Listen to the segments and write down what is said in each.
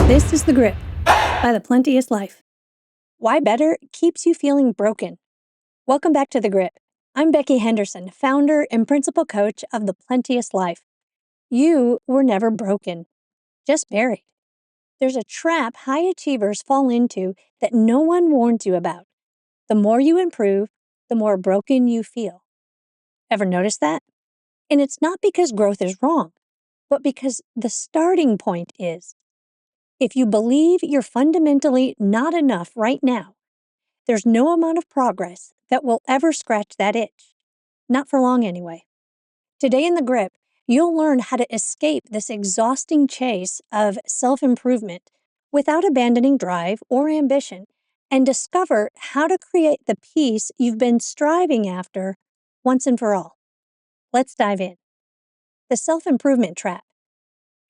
This is The Grip by The Plenteous Life. Why better keeps you feeling broken. Welcome back to The Grip. I'm Becky Henderson, founder and principal coach of The Plenteous Life. You were never broken, just buried. There's a trap high achievers fall into that no one warns you about. The more you improve, the more broken you feel. Ever notice that? And it's not because growth is wrong, but because the starting point is. If you believe you're fundamentally not enough right now, there's no amount of progress that will ever scratch that itch. Not for long anyway. Today in The Grip, you'll learn how to escape this exhausting chase of self-improvement without abandoning drive or ambition, and discover how to create the peace you've been striving after once and for all. Let's dive in. The self-improvement trap.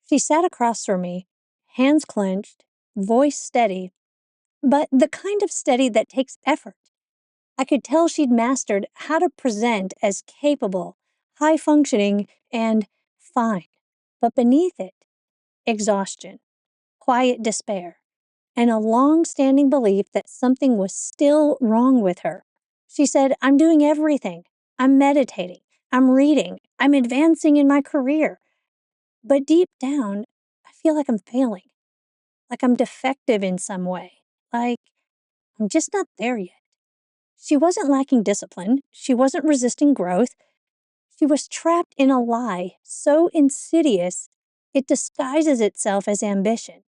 She sat across from me, hands clenched, voice steady, but the kind of steady that takes effort. I could tell she'd mastered how to present as capable, high-functioning, and fine. But beneath it, exhaustion, quiet despair, and a long-standing belief that something was still wrong with her. She said, "I'm doing everything. I'm meditating. I'm reading. I'm advancing in my career. But deep down, I feel like I'm failing, like I'm defective in some way, like I'm just not there yet." She wasn't lacking discipline. She wasn't resisting growth. She was trapped in a lie so insidious it disguises itself as ambition.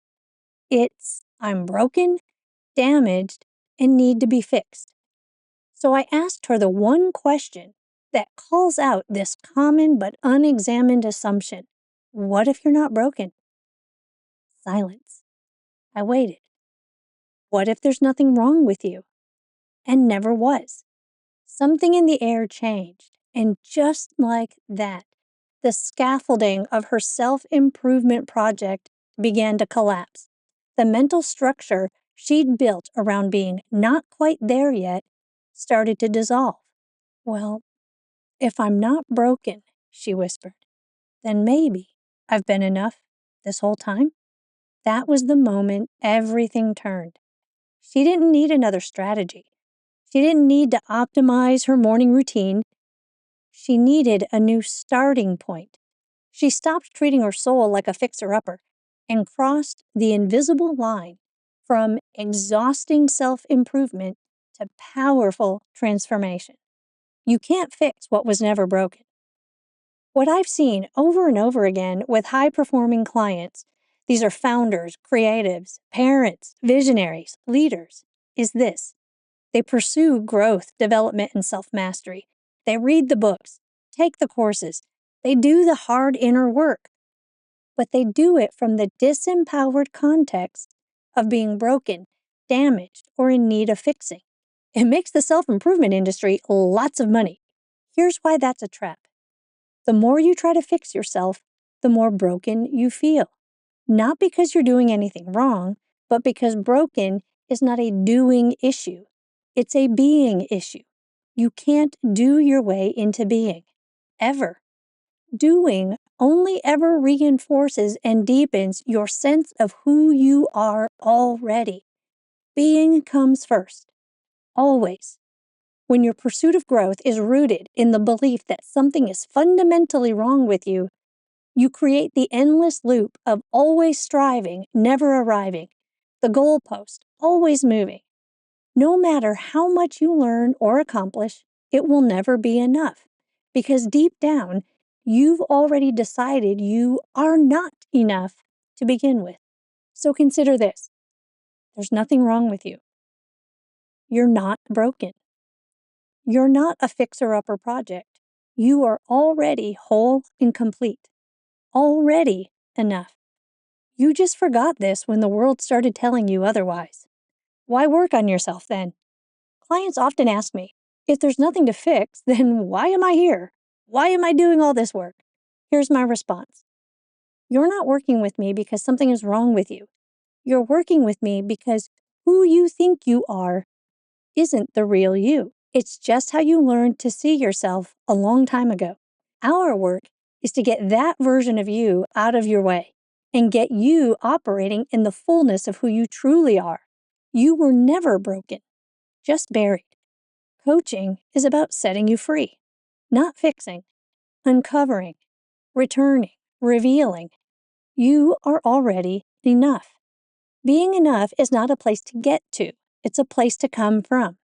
It's, "I'm broken, damaged, and need to be fixed." So I asked her the one question that calls out this common but unexamined assumption. What if you're not broken? Silence. I waited. What if there's nothing wrong with you? And never was. Something in the air changed, and just like that, the scaffolding of her self-improvement project began to collapse. The mental structure she'd built around being not quite there yet started to dissolve. "Well, if I'm not broken," she whispered, "then maybe I've been enough this whole time." That was the moment everything turned. She didn't need another strategy. She didn't need to optimize her morning routine. She needed a new starting point. She stopped treating her soul like a fixer-upper and crossed the invisible line from exhausting self-improvement to powerful transformation. You can't fix what was never broken. What I've seen over and over again with high-performing clients, these are founders, creatives, parents, visionaries, leaders, is this. They pursue growth, development, and self-mastery. They read the books, take the courses. They do the hard inner work. But they do it from the disempowered context of being broken, damaged, or in need of fixing. It makes the self-improvement industry lots of money. Here's why that's a trap. The more you try to fix yourself, the more broken you feel. Not because you're doing anything wrong, but because broken is not a doing issue. It's a being issue. You can't do your way into being, ever. Doing only ever reinforces and deepens your sense of who you are already. Being comes first, always. When your pursuit of growth is rooted in the belief that something is fundamentally wrong with you, you create the endless loop of always striving, never arriving, the goalpost, always moving. No matter how much you learn or accomplish, it will never be enough, because deep down, you've already decided you are not enough to begin with. So consider this. There's nothing wrong with you. You're not broken. You're not a fixer-upper project. You are already whole and complete. Already enough. You just forgot this when the world started telling you otherwise. Why work on yourself then? Clients often ask me, if there's nothing to fix, then why am I here? Why am I doing all this work? Here's my response. You're not working with me because something is wrong with you. You're working with me because who you think you are isn't the real you. It's just how you learned to see yourself a long time ago. Our work is to get that version of you out of your way. and get you operating in the fullness of who you truly are. You were never broken, just buried. Coaching is about setting you free, not fixing, uncovering, returning, revealing. You are already enough. Being enough is not a place to get to, it's a place to come from.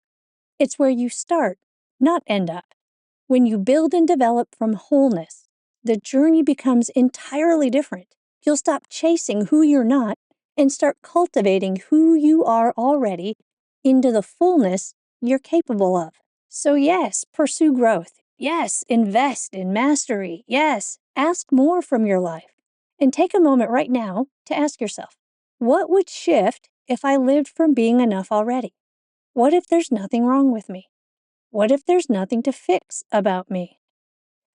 It's where you start, not end up. When you build and develop from wholeness, the journey becomes entirely different. You'll stop chasing who you're not and start cultivating who you are already into the fullness you're capable of. So yes, pursue growth. Yes, invest in mastery. Yes, ask more from your life. And take a moment right now to ask yourself, what would shift if I lived from being enough already? What if there's nothing wrong with me? What if there's nothing to fix about me?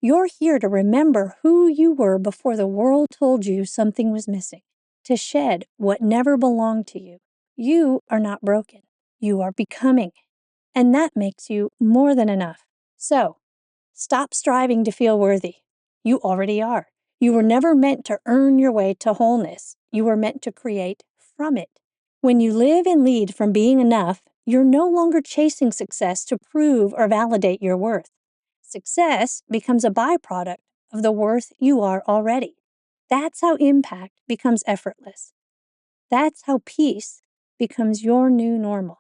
You're here to remember who you were before the world told you something was missing, to shed what never belonged to you. You are not broken. You are becoming, and that makes you more than enough. So, stop striving to feel worthy. You already are. You were never meant to earn your way to wholeness. You were meant to create from it. When you live and lead from being enough, you're no longer chasing success to prove or validate your worth. Success becomes a byproduct of the worth you are already. That's how impact becomes effortless. That's how peace becomes your new normal.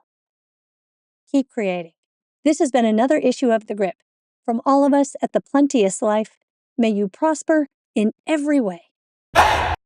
Keep creating. This has been another issue of The Grip. From all of us at the Plenteous Life, may you prosper in every way.